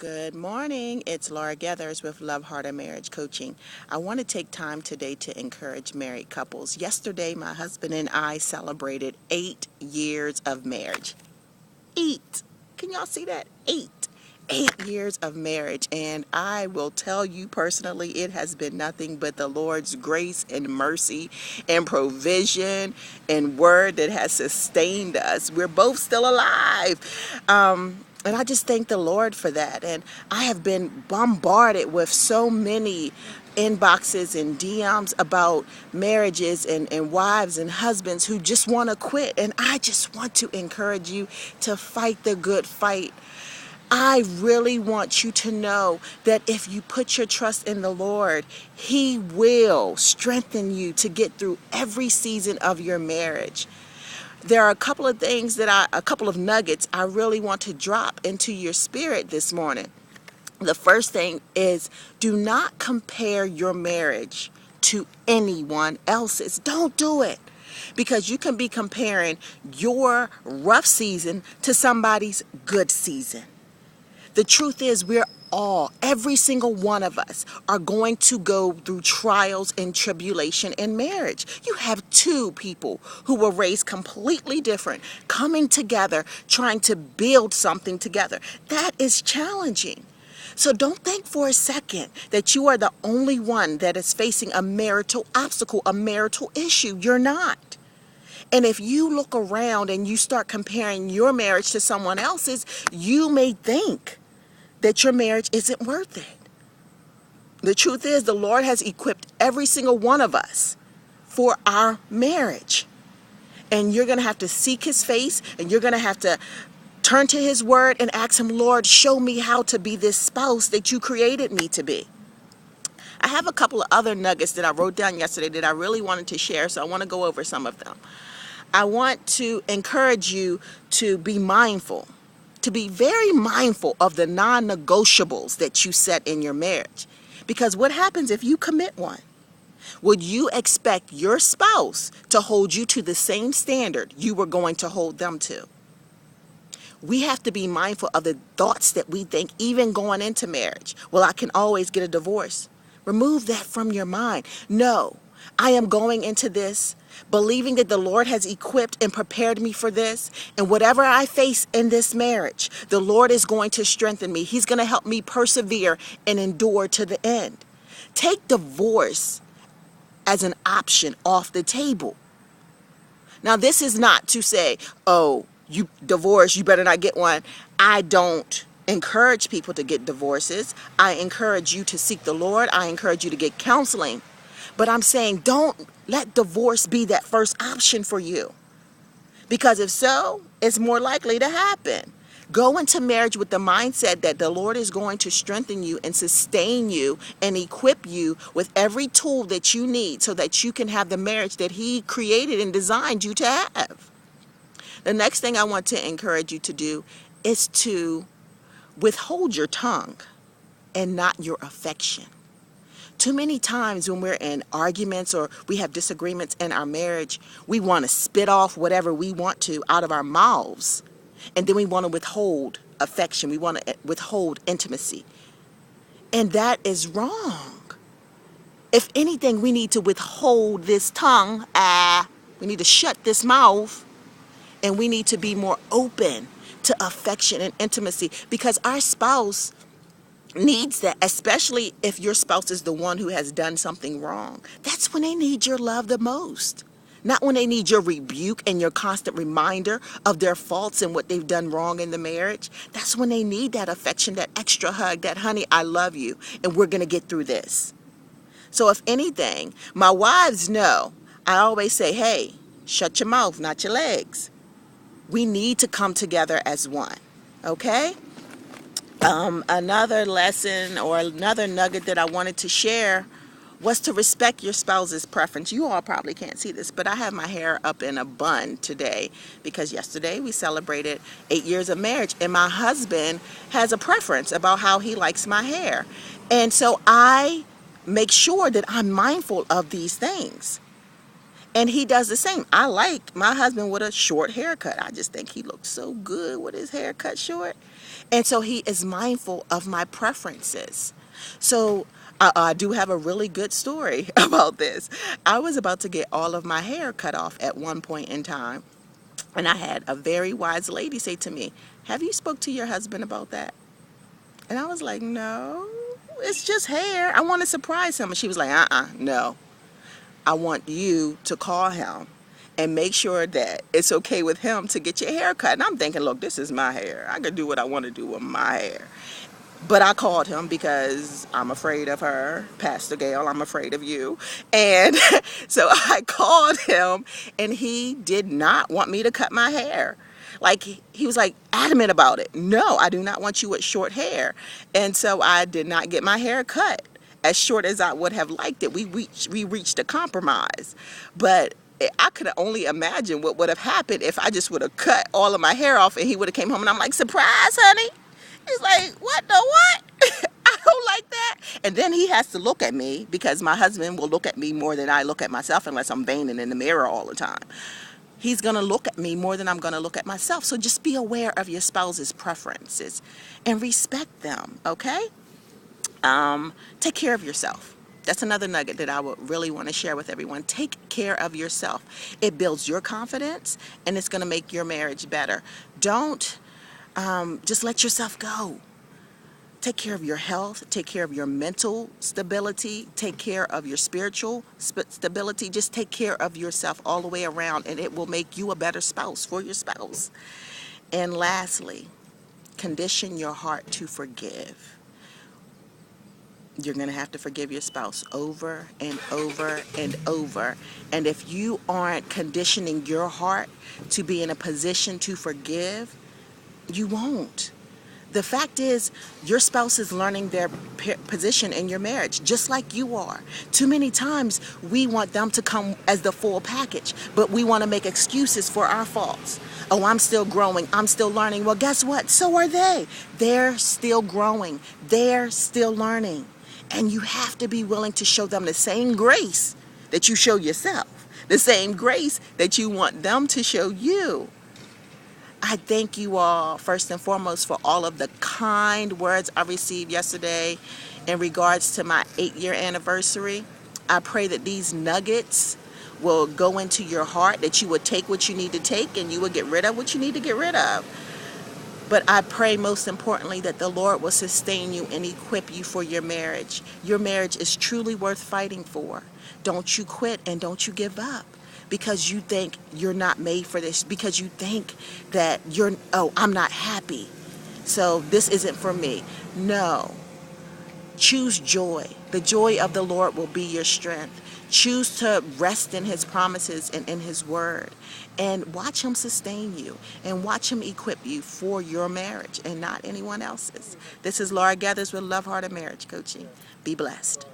Good morning. It's Laura Gathers with Love, Heart, and Marriage Coaching. I want to take time today to encourage married couples. Yesterday, my husband and I celebrated 8 years of marriage. 8. Can y'all see that? 8. 8 years of marriage. And I will tell you personally, it has been nothing but the Lord's grace and mercy and provision and word that has sustained us. We're both still alive. And I just thank the Lord for that. And I have been bombarded with so many inboxes and DMs about marriages and wives and husbands who just want to quit. And I just want to encourage you to fight the good fight. I really want you to know that if you put your trust in the Lord, He will strengthen you to get through every season of your marriage. There are a couple of things a couple of nuggets I really want to drop into your spirit this morning. The first thing is, do not compare your marriage to anyone else's. Don't do it. Because you can be comparing your rough season to somebody's good season. The truth is, every single one of us are going to go through trials and tribulation in marriage. You have two people who were raised completely different, coming together, trying to build something together. That is challenging. So don't think for a second that you are the only one that is facing a marital obstacle, a marital issue. You're not. And if you look around and you start comparing your marriage to someone else's, you may think that your marriage isn't worth it. The truth is, the Lord has equipped every single one of us for our marriage. And you're going to have to seek His face, and you're going to have to turn to His word and ask Him, Lord, show me how to be this spouse that you created me to be. I have a couple of other nuggets that I wrote down yesterday that I really wanted to share, so I want to go over some of them. I want to encourage you to be mindful, to be very mindful of the non-negotiables that you set in your marriage. Because what happens if you commit one? Would you expect your spouse to hold you to the same standard you were going to hold them to? We have to be mindful of the thoughts that we think, even going into marriage. Well, I can always get a divorce. Remove that from your mind. No, I am going into this believing that the Lord has equipped and prepared me for this. And whatever I face in this marriage, the Lord is going to strengthen me. He's going to help me persevere and endure to the end. Take divorce as an option off the table. Now, this is not to say, oh, you divorce, you better not get one. I don't encourage people to get divorces. I encourage you to seek the Lord. I encourage you to get counseling. But I'm saying, don't let divorce be that first option for you. Because if so, it's more likely to happen. Go into marriage with the mindset that the Lord is going to strengthen you and sustain you and equip you with every tool that you need so that you can have the marriage that He created and designed you to have. The next thing I want to encourage you to do is to withhold your tongue and not your affection. Too many times when we're in arguments or we have disagreements in our marriage, we want to spit off whatever we want to out of our mouths. And then we want to withhold affection. We want to withhold intimacy. And that is wrong. If anything, we need to withhold this tongue. We need to shut this mouth. And we need to be more open to affection and intimacy, because our spouse needs that, especially if your spouse is the one who has done something wrong. That's when they need your love the most. Not when they need your rebuke and your constant reminder of their faults and what they've done wrong in the marriage. That's when they need that affection, that extra hug, that honey, I love you, and we're going to get through this. So if anything, my wives know, I always say, hey, shut your mouth, not your legs. We need to come together as one, okay? Another lesson or another nugget that I wanted to share was to respect your spouse's preference. You all probably can't see this, but I have my hair up in a bun today because yesterday we celebrated 8 years of marriage, and my husband has a preference about how he likes my hair. And so I make sure that I'm mindful of these things. And he does the same. I like my husband with a short haircut. I just think he looks so good with his hair cut short. And so he is mindful of my preferences. So I do have a really good story about this. I was about to get all of my hair cut off at one point in time. And I had a very wise lady say to me, "Have you spoke to your husband about that?" And I was like, "No, it's just hair. I want to surprise him." And she was like, "No. I want you to call him and make sure that it's okay with him to get your hair cut." And I'm thinking, look, this is my hair. I can do what I want to do with my hair. But I called him because I'm afraid of her, Pastor Gail, I'm afraid of you. And so I called him, and he did not want me to cut my hair. Like, he was like adamant about it. "No, I do not want you with short hair." And so I did not get my hair cut as short as I would have liked it. We reached a compromise. But I could only imagine what would have happened if I just would have cut all of my hair off and he would have came home and I'm like, "Surprise, honey." He's like, "What the what?" I don't like that. And then he has to look at me because my husband will look at me more than I look at myself unless I'm vainin in the mirror all the time. He's going to look at me more than I'm going to look at myself. So just be aware of your spouse's preferences and respect them, okay? Take care of yourself. That's another nugget that I would really want to share with everyone. Take care of yourself. It builds your confidence and it's going to make your marriage better. Don't just let yourself go. Take care of your health. Take care of your mental stability. Take care of your spiritual stability. Just take care of yourself all the way around, and it will make you a better spouse for your spouse. And lastly, condition your heart to forgive. You're going to have to forgive your spouse over and over and over. And if you aren't conditioning your heart to be in a position to forgive, you won't. The fact is, your spouse is learning their position in your marriage, just like you are. Too many times, we want them to come as the full package, but we want to make excuses for our faults. "Oh, I'm still growing. I'm still learning." Well, guess what? So are they. They're still growing. They're still learning. And you have to be willing to show them the same grace that you show yourself, the same grace that you want them to show you. I thank you all, first and foremost, for all of the kind words I received yesterday in regards to my 8-year anniversary. I pray that these nuggets will go into your heart, that you will take what you need to take and you will get rid of what you need to get rid of. But I pray most importantly that the Lord will sustain you and equip you for your marriage. Your marriage is truly worth fighting for. Don't you quit and don't you give up because you think you're not made for this, because you think that I'm not happy, so this isn't for me. No. Choose joy. The joy of the Lord will be your strength. Choose to rest in his promises and in his word. And watch him sustain you. And watch him equip you for your marriage and not anyone else's. This is Laura Gathers with Love Heart and Marriage Coaching. Be blessed.